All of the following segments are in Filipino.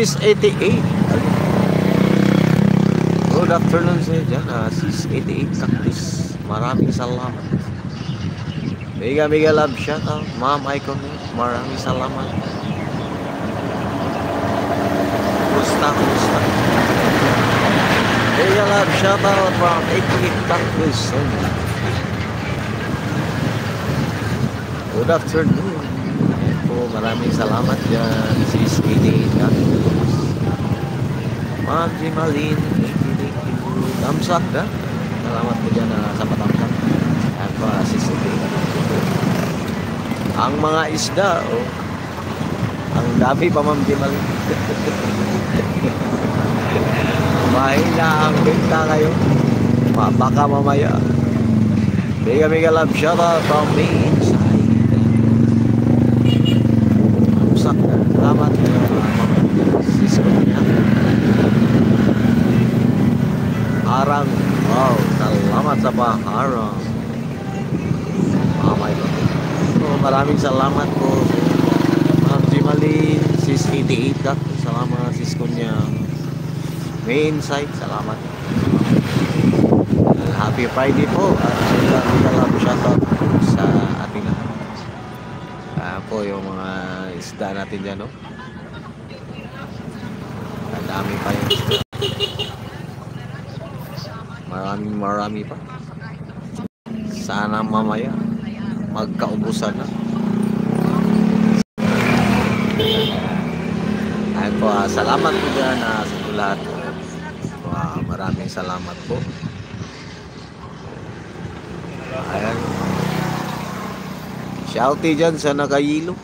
Sis 88. Good afternoon sa dyan. Sis 88 Cactus. Maraming salamat. Mega love shout out. Ma'am Icon. Maraming salamat. Kumusta? Mega love shout out from 88 Cactus. Good afternoon. Maraming salamat dyan. Sis 88 Cactus. Ma'am Jimalin. Thumbs up na. Salamat po dyan sa patamsak. Yan po, sis 88. Ang mga isda, oh. Ang dami pa, Ma'am Jimalin. Mahina ang benta kayo. Baka mamaya. Mega love shout out from me inside. Thumbs up na. Salamat sis ko niya. Harang. Wow, salamat sa paharang. Mamay ko. So, maraming salamat po. Ma'am Jimalin, sis 88 ka. Salamat sis ko niya. Main site, salamat. Happy Friday po. At love shoutout sa ating lahat. Po yung mga isda natin dyan, no? Ang dami pa yung isda. Marami pa. Sana mamaya magkaubusan na. Ayun po, salamat po dyan sa lahat. Maraming salamat po. Ayan. Shouty dyan sa nakayilo.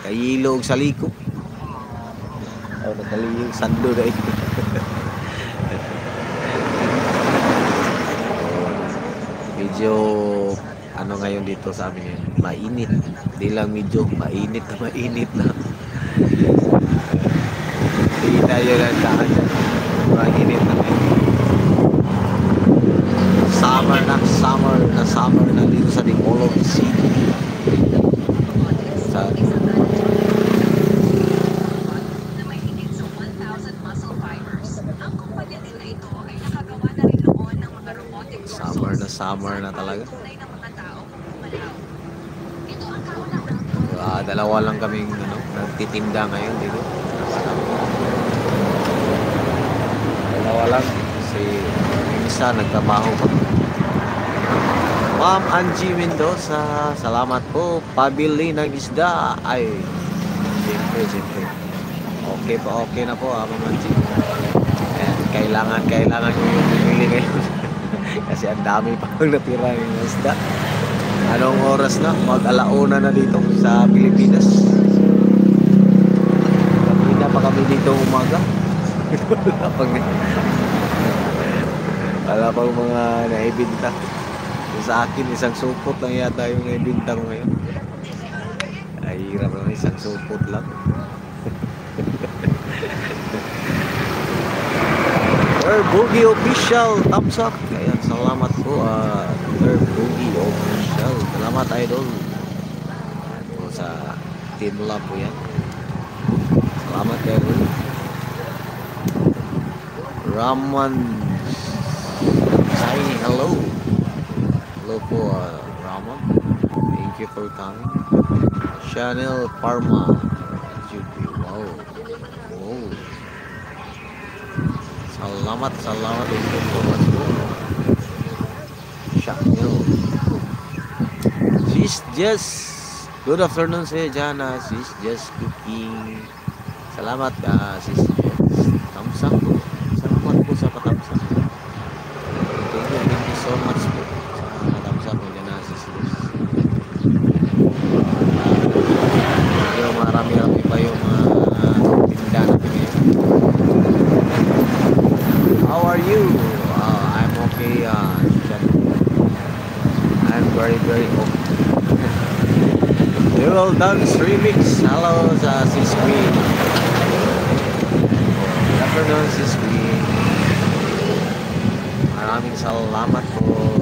Kayilo sa liko. Nakaliyong sando na ito. Medyo ano ngayon dito sa amin ngayon, mainit. Hindi lang medyo mainit na. Hindi tayo lang daan dyan. Mainit na ngayon. Summer na dito sa Dipolog City. Sa summer na talaga. Dalawa lang kaming nagtitinda ngayon dito. Dalawa lang. Kasi yung isa nagtrabaho pa. Ma'am Angie Mendoza, salamat po. Pabili ng isda. Ay, siyempre. Okay na po, Ma'am Angie. And kailangan nyo yung bumili ngayon. Kasi ang dami pa natira yung isda. Anong oras na? Mag-alauna na dito sa Pilipinas. Kanina pa kami dito umaga. Wala pang mga naibinta. Sa akin, isang supot lang yata yung naibinta ko ngayon. Ay, hirap naman, isang supot lang. Third Boogie Official, thumbs up. Ayan, salamat po. Third Boogie Official. Salamat, idol. Ayan po sa Team Love po yan. Salamat, idol. Raman saying hello. Hello po, Raman. Thank you for coming. Chanel Parma. Wow. Salamat ito po. Chanel. Sis Jess. Good afternoon sa dyan. Sis Jess Cooking. Salamat, Sis Jess. Thumbs up po. Salamat po sa patamsak. Thank you so much po. Sa patamsak po dyan, Sis Jess. Marami pa yung mga tinda natin ngayon. How are you? I'm okay. I'm very okay. We will dance remix. Hello sa Sis Queen. Good afternoon, Sis Queen. Maraming salamat po